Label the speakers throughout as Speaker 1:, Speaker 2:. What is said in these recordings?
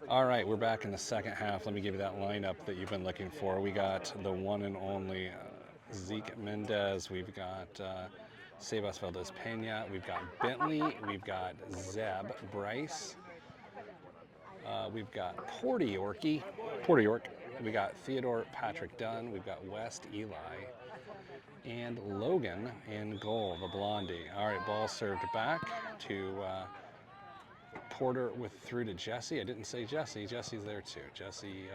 Speaker 1: All right, we're back in the second half. Let me give you that lineup that you've been looking for. We got the one and only Zeke Mendez. We've got Sebas Valdez Pena. We've got Bentley. We've got Zeb Bryce. We've got Porter York. We got Theodore Patrick Dunn. We've got West Eli. And Logan in goal, the blondie. All right, ball served back to Porter through to Jesse. I didn't say Jesse. Jesse's there too. Jesse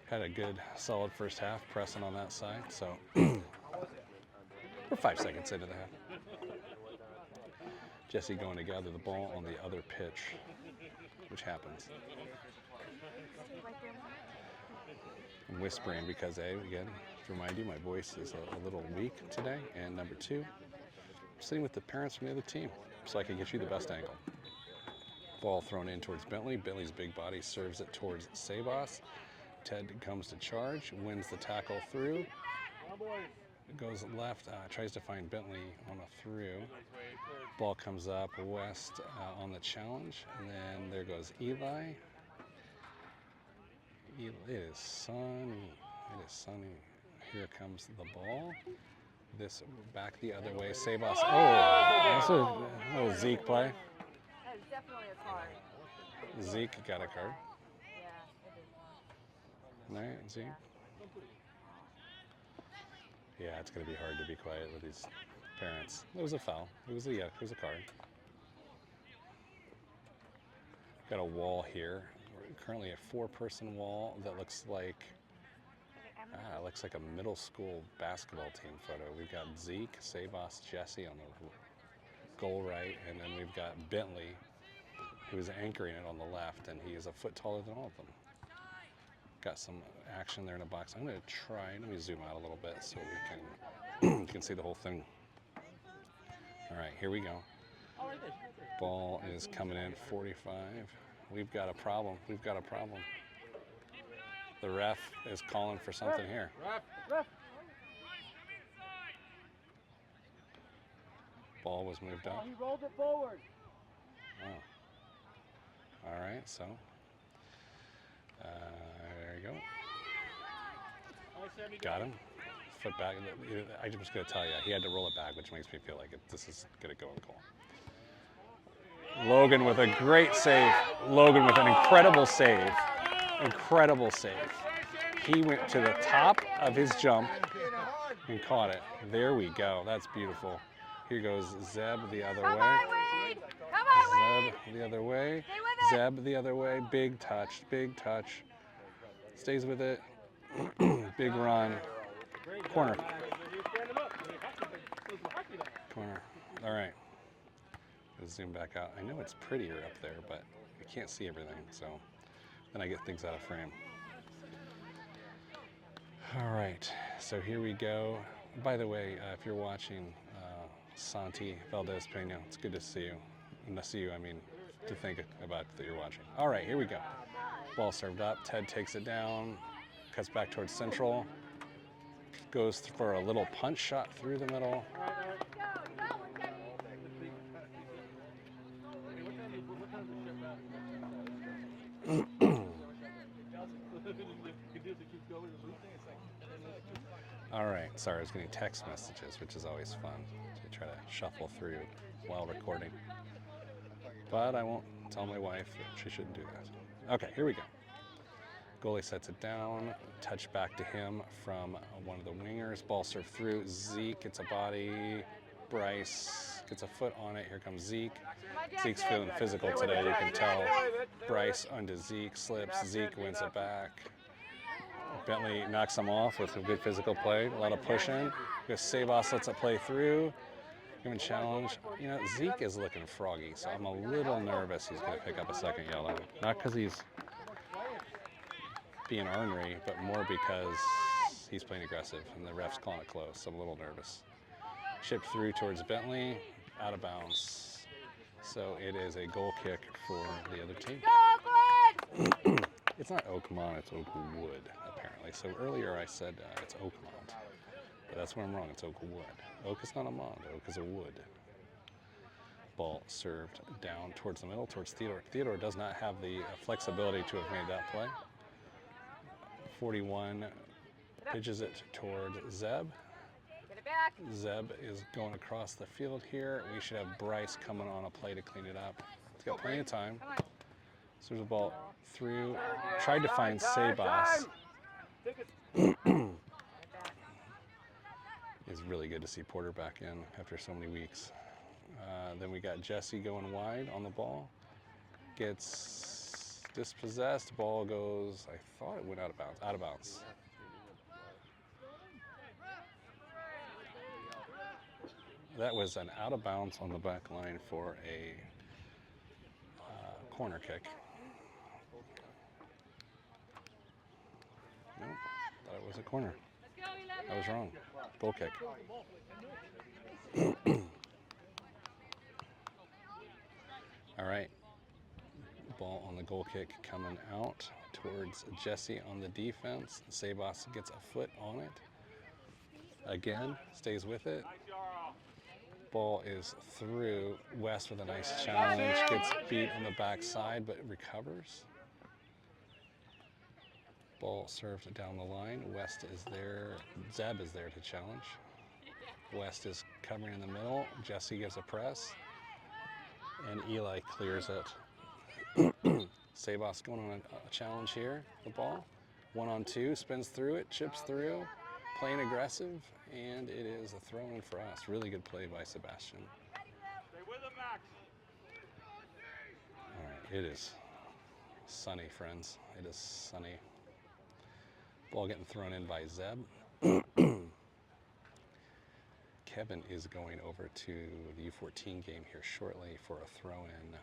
Speaker 1: had a good, solid first half, pressing on that side. So we're 5 seconds into the half. Jesse going to gather the ball on the other pitch, which happens. I'm whispering because again, to remind you, my voice is a little weak today. And number two, I'm sitting with the parents from the other team so I can get you the best angle. Ball thrown in towards Bentley. Bentley's big body serves it towards Sebas. Ted comes to charge, wins the tackle through. Goes left, tries to find Bentley on a through. Ball comes up, West on the challenge. And then there goes Eli. It is sunny. It is sunny. Here comes the ball. This back the other way. Sebas. Oh, that's a little Zeke play.
Speaker 2: That is definitely a card.
Speaker 1: Zeke got a card.
Speaker 2: Yeah, it is one.
Speaker 1: All right, Zeke. Yeah, it's going to be hard to be quiet with these parents. It was a foul. It was a card. Got a wall here. We're currently a 4-person wall that looks like a middle school basketball team photo. We've got Zeke, Sebas, Jesse on the goal right, and then we've got Bentley, who is anchoring it on the left, and he is a foot taller than all of them. Got some action there in the box. I'm going to try, let me zoom out a little bit so we can, you can see the whole thing. All right, here we go. Ball is coming in, 45. We've got a problem. The ref is calling for something here. Ball was moved up.
Speaker 3: He rolled it forward.
Speaker 1: Oh. All right, so there you go. Got him. Foot back. I'm just going to tell you, he had to roll it back, which makes me feel like this is going to go in goal. Logan with a great save. Logan with an incredible save. Incredible save. He went to the top of his jump and caught it. There we go. That's beautiful. Here goes Zeb the other way. Zeb the other way. Zeb the other way. Big touch. Stays with it. Big run. Corner. All right. Let's zoom back out. I know it's prettier up there, but I can't see everything, so then I get things out of frame. All right, so here we go. By the way, if you're watching Santi Valdez Pena, it's good to see you. And to see you, I mean, to think about that you're watching. All right, here we go. Ball served up. Ted takes it down, cuts back towards central, goes for a little punch shot through the middle. All right, sorry, I was getting text messages, which is always fun to try to shuffle through while recording. But I won't tell my wife that she shouldn't do that. Okay, here we go. Goalie sets it down, touch back to him from one of the wingers. Ball served through. Zeke gets a body. Bryce gets a foot on it. Here comes Zeke. Zeke's feeling physical today, you can tell. Bryce onto Zeke, slips. Zeke wins it back. Bentley knocks him off with a good physical play. A lot of push in. Because Sebas lets it play through. Given challenge. You know, Zeke is looking froggy, so I'm a little nervous he's going to pick up a second yellow. Not because he's being ornery, but more because he's playing aggressive and the ref's calling it close, so I'm a little nervous. Chipped through towards Bentley, out of bounds. So it is a goal kick for the other team. It's not Oakmont, it's Oakwood, apparently. So earlier I said it's Oakmont, but that's where I'm wrong, it's Oakwood. Oak is not a mont, Oak is a wood. Ball served down towards the middle, towards Theodore. Theodore does not have the flexibility to have made that play. 41 pitches it toward Zeb.
Speaker 2: Get it back.
Speaker 1: Zeb is going across the field here. We should have Bryce coming on a play to clean it up. He's got plenty of time.
Speaker 2: Come on.
Speaker 1: So there's a ball through. Tried to find Sabas.
Speaker 2: Get back.
Speaker 1: It's really good to see Porter back in after so many weeks. Then we got Jesse going wide on the ball. Gets dispossessed. Ball goes, I thought it went out of bounds. Out of bounds. That was an out of bounds on the back line for a corner kick. Nope, thought it was a corner. I was wrong. Goal kick. All right. Ball on the goal kick coming out towards Jesse on the defense. Sabas gets a foot on it. Again, stays with it. Ball is through. West with a nice challenge. Gets beat on the backside, but recovers. Ball served down the line. West is there. Zeb is there to challenge. West is covering in the middle. Jesse gives a press. And Eli clears it. Sabas going on a challenge here. The ball. 1-on-2. Spins through it. Chips through. Playing aggressive. And it is a throw-in for us. Really good play by Sebastian. All right. It is sunny, friends. It is sunny. Ball getting thrown in by Zeb. Kevin is going over to the U14 game here shortly for a throw-in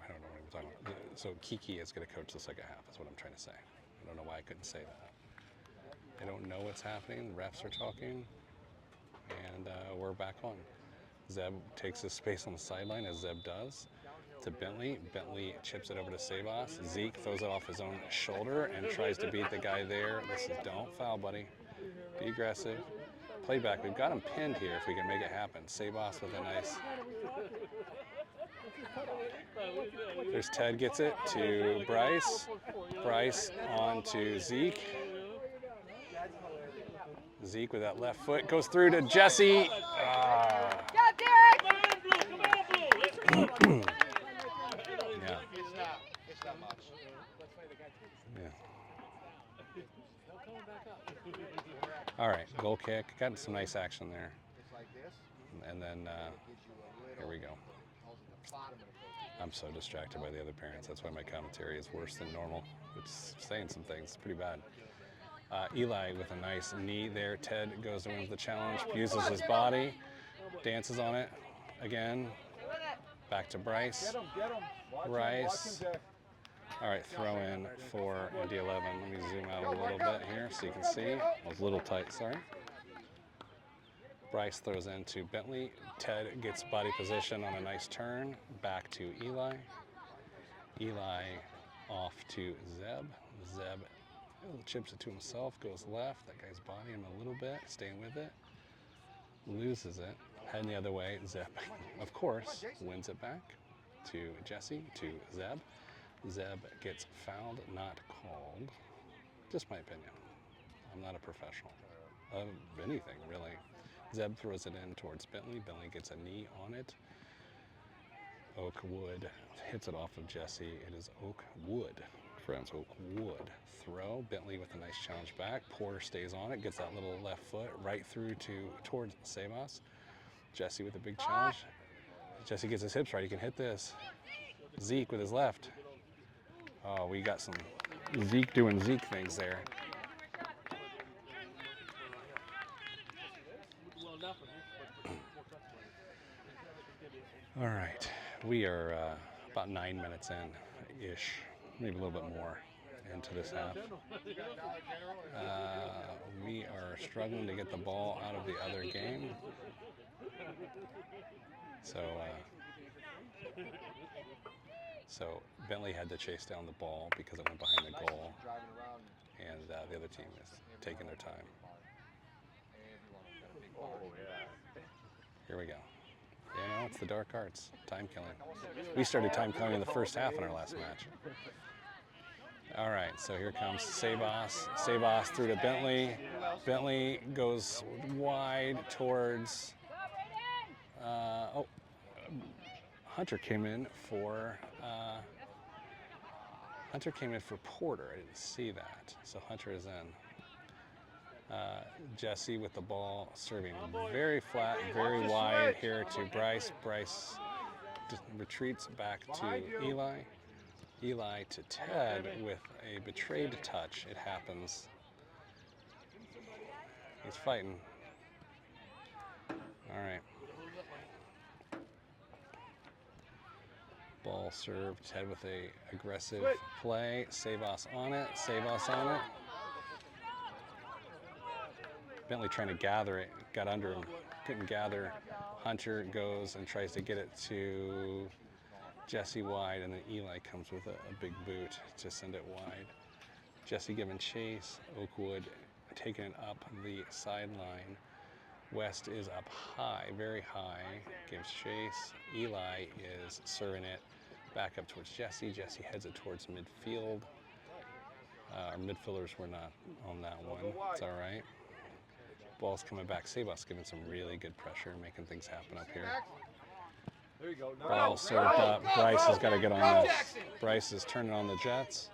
Speaker 1: I don't know what I'm talking about. So Kiki is going to coach the second half, is what I'm trying to say. I don't know why I couldn't say that. I don't know what's happening. The refs are talking, and we're back on. Zeb takes his space on the sideline, as Zeb does, to Bentley. Bentley chips it over to Sabas. Zeke throws it off his own shoulder and tries to beat the guy there. This is don't foul, buddy. Be aggressive. Play back. We've got him pinned here if we can make it happen. Sabas with a nice... There's Ted, gets it to Bryce. Bryce on to Zeke. Zeke with that left foot goes through to Jesse.
Speaker 2: Go, Derek!
Speaker 1: Yeah.
Speaker 3: It's not much.
Speaker 1: Yeah. All right, goal kick. Got some nice action there. And then here we go. I'm so distracted by the other parents. That's why my commentary is worse than normal. It's saying some things. It's pretty bad. Eli with a nice knee there. Ted goes and wins the challenge, uses his body, dances on it again. Back to Bryce. Bryce. All right, throw in for Indy 11. Let me zoom out a little bit here so you can see. I was a little tight, sorry. Bryce throws into Bentley. Ted gets body position on a nice turn. Back to Eli. Eli off to Zeb. Zeb chips it to himself, goes left. That guy's bodying him a little bit, staying with it. Loses it. Heading the other way. Zeb, of course, wins it back to Jesse, to Zeb. Zeb gets fouled, not called. Just my opinion. I'm not a professional of anything, really. Zeb throws it in towards Bentley. Bentley gets a knee on it. Oakwood hits it off of Jesse. It is Oakwood, friends. Oakwood throw. Bentley with a nice challenge back. Porter stays on it. Gets that little left foot right through towards Sabas. Jesse with a big challenge. Jesse gets his hips right. He can hit this. Zeke with his left. Oh, we got some Zeke doing Zeke things there. All right, we are about 9 minutes in-ish, maybe a little bit more into this half. We are struggling to get the ball out of the other game. So Bentley had to chase down the ball because it went behind the goal, and the other team is taking their time. Here we go. You know, it's the dark arts, time killing. We started time killing in the first half in our last match. All right, so here comes Sabas. Sabas through to Bentley. Bentley goes wide towards, Hunter came in for Porter. I didn't see that. So Hunter is in. Jesse with the ball, serving very flat, very wide here to Bryce. Bryce retreats back to Eli. Eli to Ted with a betrayed touch. It happens. He's fighting. All right. Ball served. Ted with a aggressive play. Sabas on it. Sabas on it. Bentley trying to gather it. Got under him. Couldn't gather. Hunter goes and tries to get it to Jesse wide, and then Eli comes with a big boot to send it wide. Jesse giving chase. Oakwood taking it up the sideline. West is up high, very high, gives chase. Eli is serving it back up towards Jesse. Jesse heads it towards midfield. Our midfielders were not on that one. It's all right. Ball's coming back. Sabas giving some really good pressure, making things happen up here. Ball served up. Bryce has got to get on this. Bryce is turning on the Jets.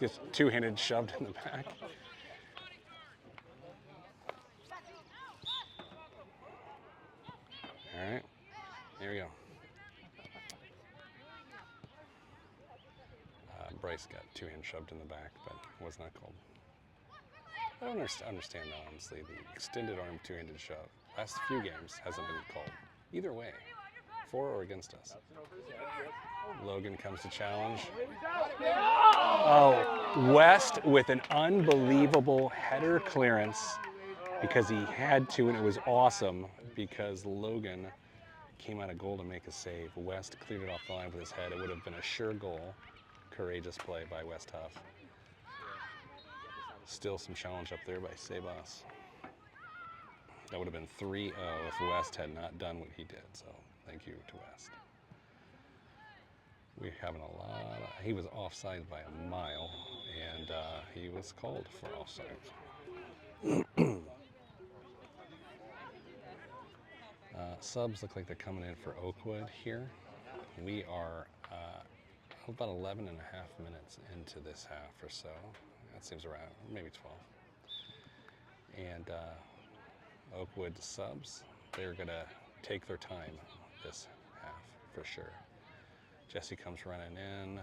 Speaker 1: Gets two-handed shoved in the back. All right, here we go. Bryce got two-hand shoved in the back, but was not called. I don't understand that, honestly. The extended arm two-handed shove, last few games, hasn't been called. Either way, for or against us. Logan comes to challenge. Oh, West with an unbelievable header clearance because he had to, and it was awesome because Logan came out of goal to make a save. West cleared it off the line with his head. It would have been a sure goal. Courageous play by West Huff. Still some challenge up there by Sabas. That would have been 3-0 if West had not done what he did. So thank you to West. We're having a lot of, he was offside by a mile, and he was called for offside. Subs look like they're coming in for Oakwood here. We are about 11 and a half minutes into this half or so. That seems around, maybe 12. And Oakwood subs, they're gonna take their time this half for sure. Jesse comes running in.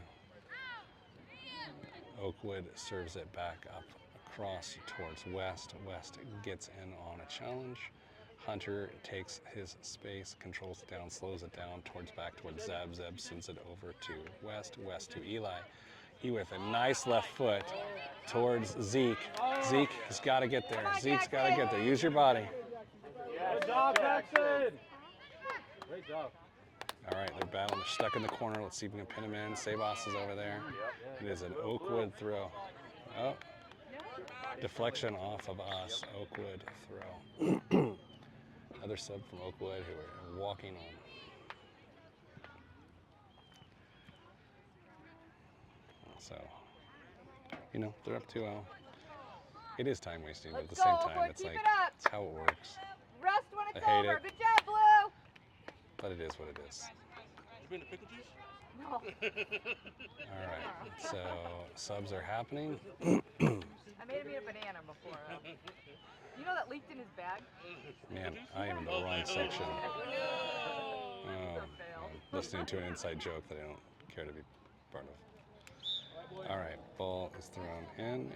Speaker 1: Oakwood serves it back up across towards West. West gets in on a challenge. Hunter takes his space, controls it down, slows it down back towards Zeb. Zeb sends it over to West. West to Eli. He with a nice left foot towards Zeke. Zeke has got to get there. Zeke's got to get there. Use your body.
Speaker 3: Good job, Jackson. Great job.
Speaker 1: All right, they're battling. They're stuck in the corner. Let's see if we can pin him in. Sabas is over there. It is an Oakwood throw. Oh, deflection off of us. Oakwood throw. Another sub from Oakwood who are walking on. So, you know, they're up 2-0. It is time wasting, but at the same time, it's like, it's how it works.
Speaker 2: Rest when it's
Speaker 1: I hate
Speaker 2: over.
Speaker 1: it.
Speaker 2: Good job, Blue.
Speaker 1: But it is what it is.
Speaker 3: You bring the pickle juice?
Speaker 2: No.
Speaker 1: All right, so subs are happening.
Speaker 2: I made him eat a banana before. You know that leaked in his bag?
Speaker 1: Man, I am in the wrong section. Oh, I'm listening to an inside joke that I don't care to be part of. All right, ball is thrown in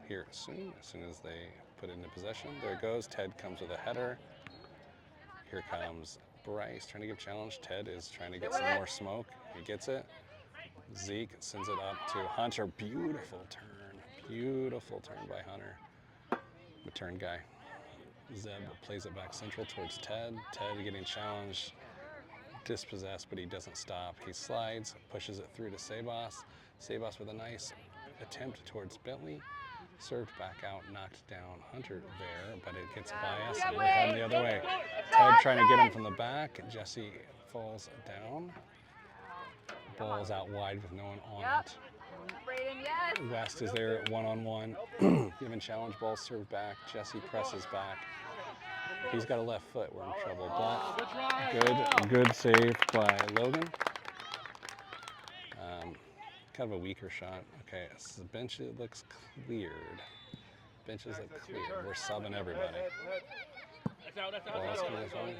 Speaker 1: here soon. As soon as they put it into possession, there it goes. Ted comes with a header. Here comes Bryce trying to give challenge. Ted is trying to get some more smoke. He gets it. Zeke sends it up to Hunter. Beautiful turn. Beautiful turn by Hunter. Return guy. Zeb plays it back central towards Ted. Ted getting challenged. Dispossessed, but he doesn't stop. He slides, pushes it through to Sabas. Sabas with a nice attempt towards Bentley. Served back out, knocked down Hunter there, but it gets by us and we're heading the other way. Ted trying to get him from the back. Jesse falls down. Ball's out wide with no one on it. West is there one-on-one. Given challenge, ball served back. Jesse presses back. He's got a left foot. We're in trouble. But good save by Logan. Kind of a weaker shot. Okay, so the bench looks cleared. Benches look cleared. We're subbing everybody. Ball's coming this way.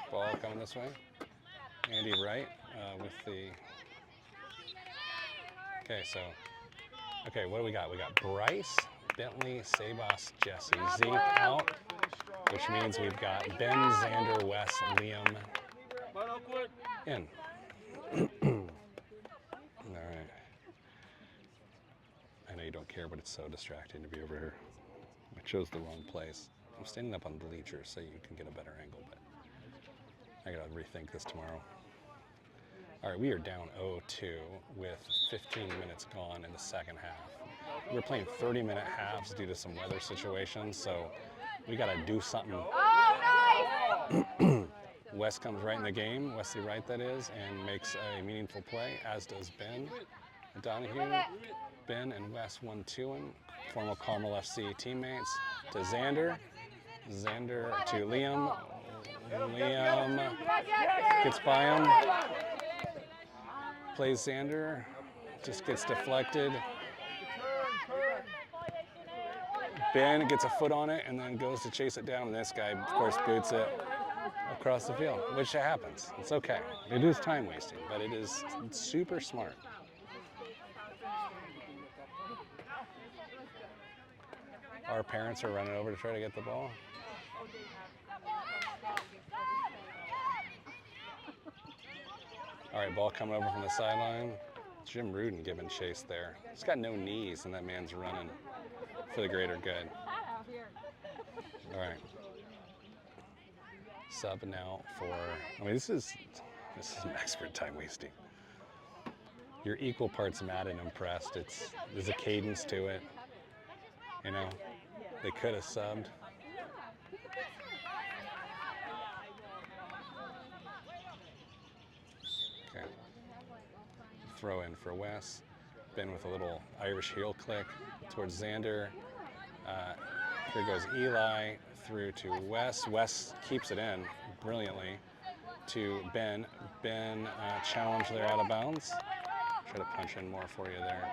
Speaker 1: Ball coming this way. Andy Wright with the... Okay, what do we got? We got Bryce, Bentley, Sabas, Jesse, Zeke out, which means we've got Ben, Xander, Wes, Liam in. All right. I know you don't care, but it's so distracting to be over here. I chose the wrong place. I'm standing up on the bleachers so you can get a better angle, but I gotta rethink this tomorrow. All right, we are down 0-2 with 15 minutes gone in the second half. We're playing 30-minute halves due to some weather situations, so we got to do something. Oh, nice! Wes comes right in the game, Wesley Wright that is, and makes a meaningful play, as does Ben Donahue. Ben and Wes 1-2-ing, former Carmel FC teammates, to Xander. Xander to Liam. Liam gets by him. Plays Xander, just gets deflected. Ben gets a foot on it and then goes to chase it down, and this guy, of course, boots it across the field, which happens. It's okay. It is time wasting, but it is super smart. Our parents are running over to try to get the ball. All right, ball coming over from the sideline. Jim Rudin giving chase there. He's got no knees, and that man's running for the greater good. All right. Sub now for, this is expert time wasting. You're equal parts mad and impressed. There's a cadence to it. You know, they could have subbed. Okay. Throw in for Wes. Ben with a little Irish heel click towards Xander. Here goes Eli through to Wes. Wes keeps it in brilliantly to Ben. Ben challenged there out of bounds. Try to punch in more for you there.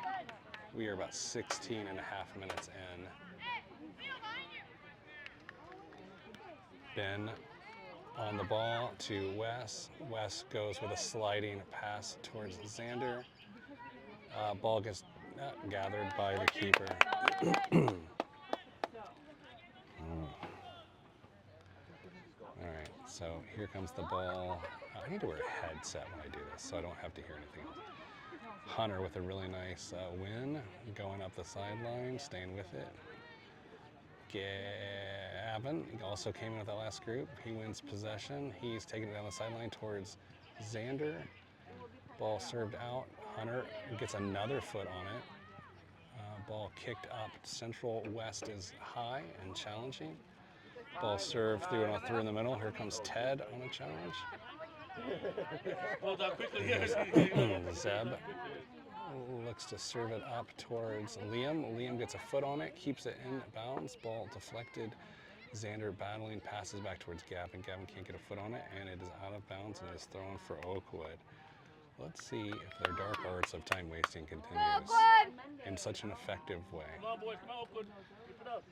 Speaker 1: We are about 16 and a half minutes in. Ben on the ball to Wes. Wes goes with a sliding pass towards Xander. Ball gets gathered by the keeper. All right, so here comes the ball. I need to wear a headset when I do this so I don't have to hear anything else. Hunter with a really nice win, going up the sideline, staying with it. Gavin also came in with that last group. He wins possession. He's taking it down the sideline towards Xander. Ball served out. Hunter gets another foot on it. Ball kicked up. Central West is high and challenging. Ball served through in the middle. Here comes Ted on a challenge. Zeb looks to serve it up towards Liam. Liam gets a foot on it, keeps it in bounds. Ball deflected. Xander battling, passes back towards Gavin. Gavin can't get a foot on it, and it is out of bounds and is thrown for Oakwood. Let's see if their dark arts of time wasting continues in such an effective way.
Speaker 3: Come on, boys. Come on, Oakwood. Keep it up.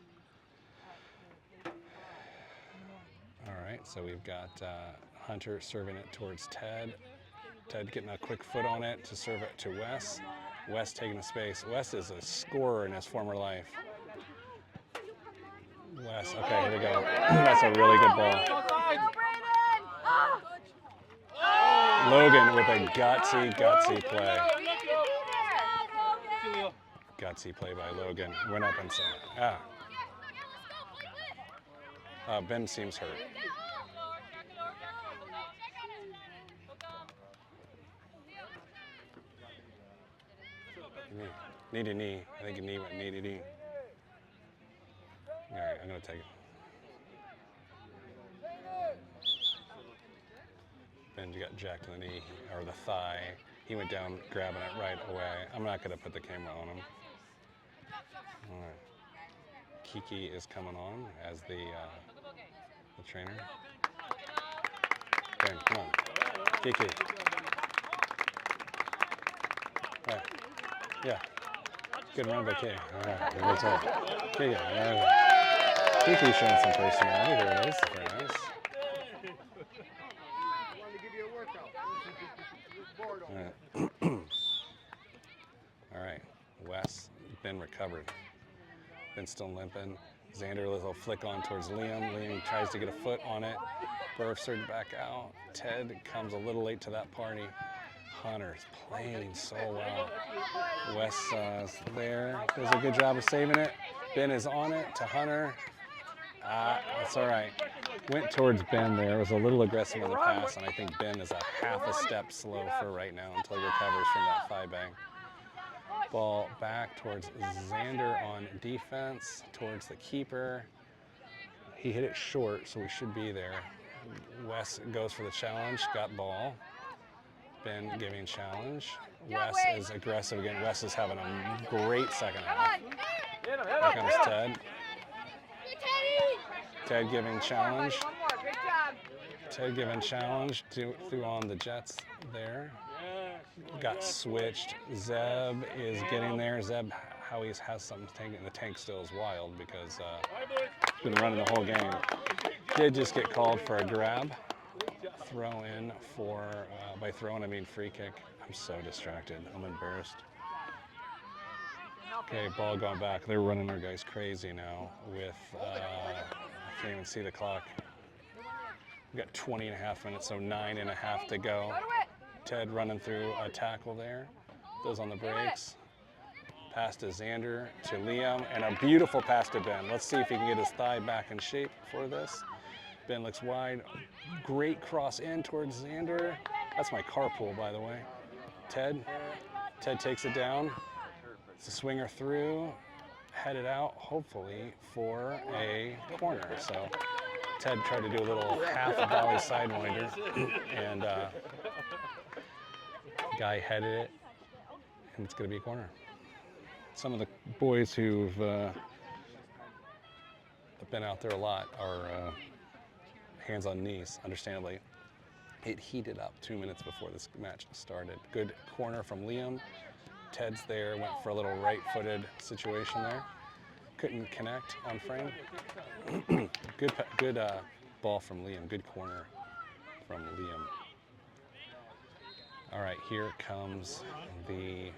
Speaker 1: All right, so we've got Hunter serving it towards Ted. Ted getting a quick foot on it to serve it to Wes. Wes taking the space. Wes is a scorer in his former life. Wes, okay, here we go. That's a really good ball. Logan with a gutsy play. Gutsy play by Logan. Went up and said, Ben seems hurt. Knee to knee. I think a knee went knee to knee. I'm going to take it. Ben got jacked in the knee, or the thigh. He went down grabbing it right away. I'm not going to put the camera on him. All right. Kiki is coming on as the trainer. Ben, come on. Kiki. Right. Yeah. Good run by Kiki. All right. Good time. Kiki. Yeah. Kiki showing some personality. There it is. Very nice. All right. Wes. Ben recovered. Ben still limping. Xander, a little flick on towards Liam. Liam tries to get a foot on it. Burfs her back out. Ted comes a little late to that party. Hunter's playing so well. Wes is there. Does a good job of saving it. Ben is on it to Hunter. That's all right. Went towards Ben there. Was a little aggressive on the pass, and I think Ben is a half a step slow for right now until he recovers from that thigh bang. Ball back towards Xander on defense, towards the keeper. He hit it short, so we should be there. Wes goes for the challenge, got ball. Ben giving challenge. Wes is aggressive again. Wes is having a great second half. Here comes Ted. Ted giving challenge. Ted giving challenge. Threw on the Jets there. Got switched. Zeb is getting there. Zeb, how he has something taking the tank still is wild because he's been running the whole game. Did just get called for a grab. Throw in for, by throwing I mean free kick. I'm so distracted. I'm embarrassed. Okay, ball going back. They're running their guys crazy now with, I can't even see the clock. We've got 20 and a half minutes, so 9.5 to go. Ted running through a tackle there. Those on the brakes. Pass to Xander, to Liam, and a beautiful pass to Ben. Let's see if he can get his thigh back in shape for this. Ben looks wide. Great cross in towards Xander. That's my carpool, by the way. Ted takes it down. It's a swinger through, headed out, hopefully, for a corner. So Ted tried to do a little half volley sidewinder, and guy headed it, and it's going to be a corner. Some of the boys who've been out there a lot are hands on knees, understandably. It heated up 2 minutes before this match started. Good corner from Liam. Ted's there, went for a little right-footed situation there. Couldn't connect on frame. Good ball from Liam. Good corner from Liam. All right, here comes the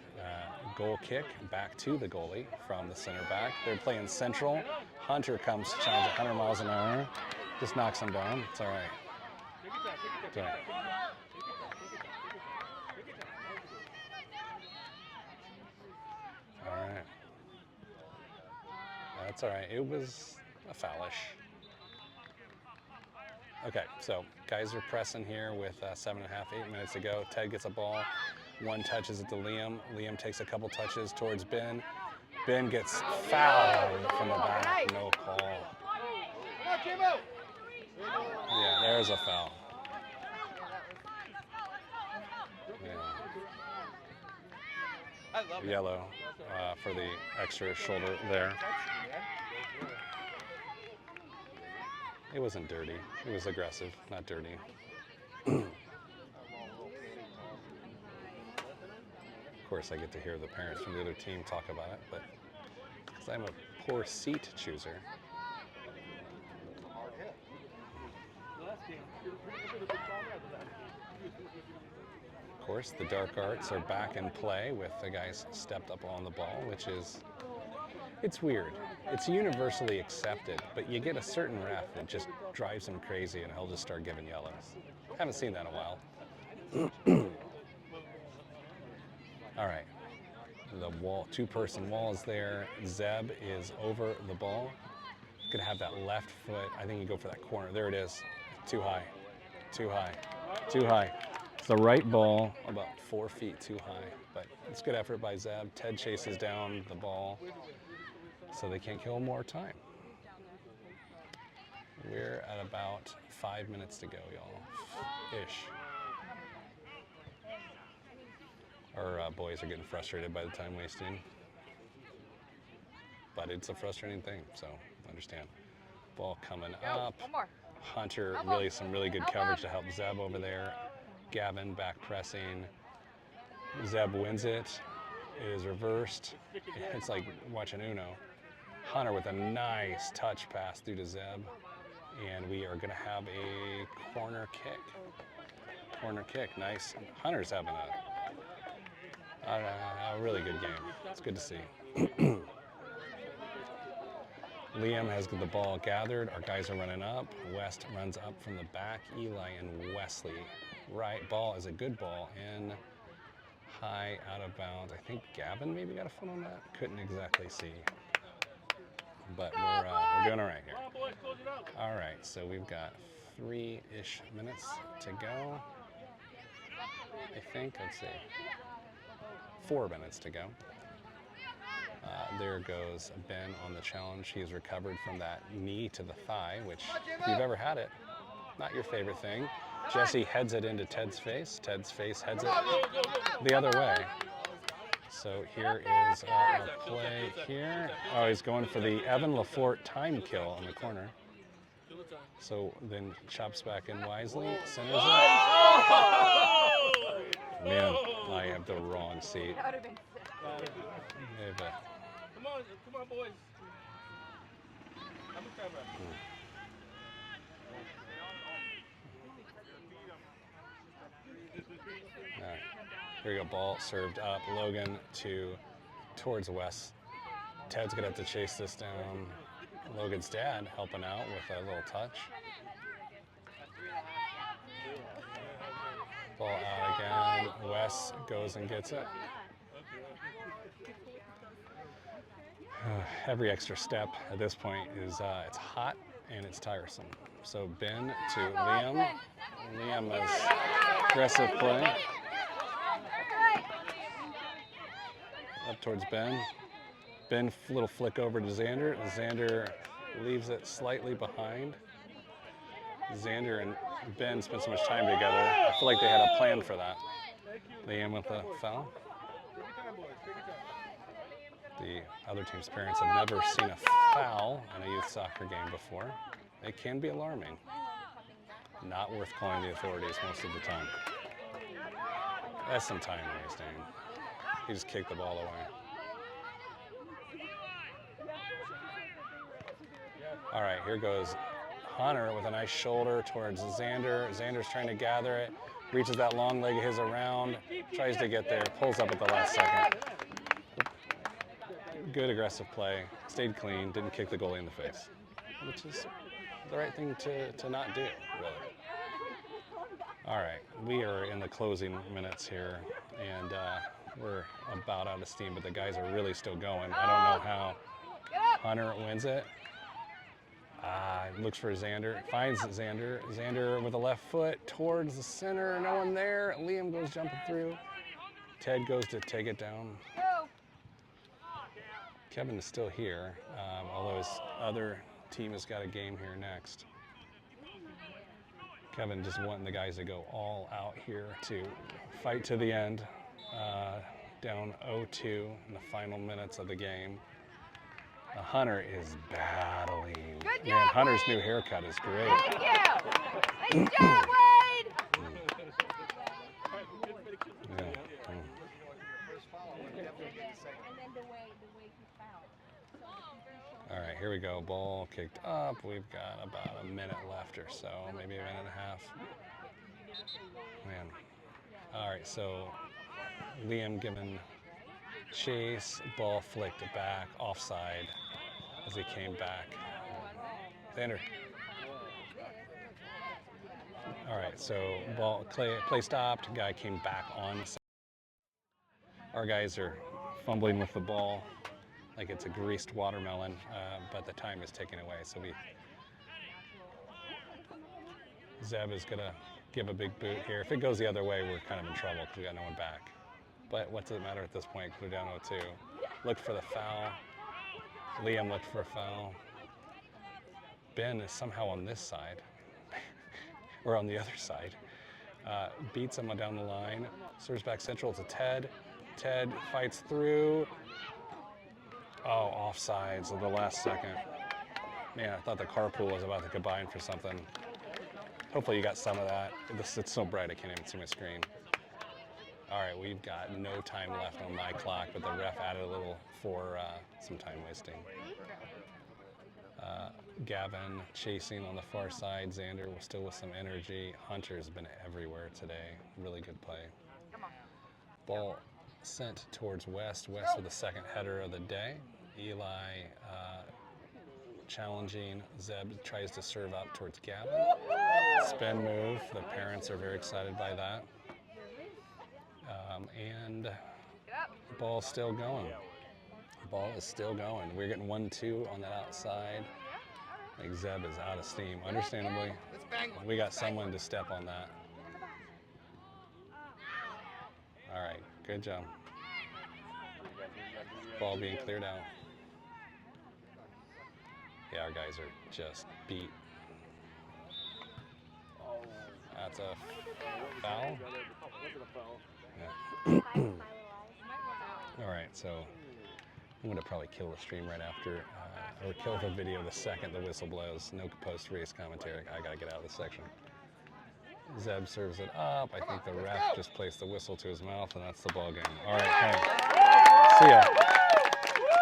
Speaker 1: goal kick back to the goalie from the center back. They're playing central. Hunter comes to challenge at 100 miles an hour. Just knocks him down. It's all right. It's all right. All right. That's all right. It was a foul-ish. Okay, so guys are pressing here with 7.5, 8 minutes to go. Ted gets a ball. One touches it to Liam. Liam takes a couple touches towards Ben. Ben gets fouled from the back. No call. Yeah, there's a foul. Yeah. Yellow for the extra shoulder there. It wasn't dirty. It was aggressive, not dirty. Of course, I get to hear the parents from the other team talk about it, but because I'm a poor seat chooser. Of course, the dark arts are back in play with the guys stepped up on the ball, which is, it's weird. It's universally accepted, but you get a certain ref that just drives him crazy and he'll just start giving yellows. Haven't seen that in a while. All right, the wall, two-person wall is there. Zeb is over the ball. Could have that left foot. I think you go for that corner. There it is. Too high, too high, too high. It's the right ball, about 4 feet too high, but it's good effort by Zeb. Ted chases down the ball so they can't kill more time. We're at about 5 minutes to go, y'all. Ish. Our boys are getting frustrated by the time wasting. But it's a frustrating thing, so understand. Ball coming up.
Speaker 2: One more.
Speaker 1: Hunter, some really good coverage to help Zeb over there. Gavin back pressing. Zeb wins it. It is reversed. It's like watching Uno. Hunter with a nice touch pass through to Zeb. And we are going to have a corner kick. Corner kick, nice. Hunter's having a really good game. It's good to see. Liam has the ball gathered. Our guys are running up. West runs up from the back. Eli and Wesley. Right, ball is a good ball. And high, out of bounds. I think Gavin maybe got a foot on that. Couldn't exactly see. But we're doing all right here. All right, so we've got 3-ish minutes to go. I think, let's see, 4 minutes to go. There goes Ben on the challenge. He's recovered from that knee to the thigh, which, if you've ever had it, not your favorite thing. Jesse heads it into Ted's face. Ted's face heads it the other way. So here is our play here. Oh, he's going for the Evan Lafort time kill in the corner. So then chops back in wisely, centers it. Man, I have the wrong seat.
Speaker 3: Come on, boys.
Speaker 1: Here we go, ball served up. Logan towards West. Ted's gonna have to chase this down. Logan's dad helping out with a little touch. Ball out again. Wes goes and gets it. Every extra step at this point is it's hot and it's tiresome. So Ben to Liam. Liam is aggressive play. Up towards Ben. Ben, little flick over to Xander. Xander leaves it slightly behind. Xander and Ben spent so much time together. I feel like they had a plan for that. Liam with a foul. The other team's parents have never seen a foul in a youth soccer game before. It can be alarming. Not worth calling the authorities most of the time. That's some time wasting. He just kicked the ball away. All right, here goes Hunter with a nice shoulder towards Xander. Xander's trying to gather it, reaches that long leg of his around, tries to get there, pulls up at the last second. Good aggressive play, stayed clean, didn't kick the goalie in the face, which is the right thing to not do, really. All right, we are in the closing minutes here, and we're about out of steam, but the guys are really still going. I don't know how Hunter wins it. Looks for Xander, finds Xander. Xander with a left foot towards the center, no one there. Liam goes jumping through. Ted goes to take it down. Kevin is still here, although his other team has got a game here next. Kevin just wanting the guys to go all out here to fight to the end. Down 0-2 in the final minutes of the game. Hunter is battling.
Speaker 2: Good job,
Speaker 1: Man, Hunter's
Speaker 2: Wade.
Speaker 1: new haircut is great.
Speaker 2: Thank you. Nice job, Wade.
Speaker 1: Yeah. All right, here we go. Ball kicked up. We've got about a minute left or so, maybe a minute and a half. Man. All right, so Liam giving chase, ball flicked back, offside as he came back. Xander. All right, so ball play stopped. Guy came back on. Our guys are fumbling with the ball like it's a greased watermelon, but the time is taken away. So Zeb is gonna give a big boot here. If it goes the other way, we're kind of in trouble because we got no one back. But what does it matter at this point? We're down 0-2. Looked for the foul. Liam looked for a foul. Ben is somehow on this side, or on the other side. Beats him down the line. Serves back central to Ted. Ted fights through. Oh, offsides at the last second. Man, I thought the carpool was about to combine for something. Hopefully you got some of that. It's so bright I can't even see my screen. All right, we've got no time left on my clock, but the ref added a little for some time wasting. Gavin chasing on the far side. Xander was still with some energy. Hunter's been everywhere today. Really good play. Ball sent towards West. West with the second header of the day. Eli challenging. Zeb tries to serve up towards Gavin. Spin move. The parents are very excited by that. And ball still going. Ball is still going. We're getting 1-2 on that outside. I think Zeb is out of steam. Understandably, we got someone to step on that. All right, good job. Ball being cleared out. Yeah, our guys are just beat. That's a foul. Yeah. All right, so I'm going to probably kill the stream right after, or kill the video the second the whistle blows. No post-race commentary. I got to get out of this section. Zeb serves it up. I think the ref just placed the whistle to his mouth, and that's the ball game. All right, hey, see ya.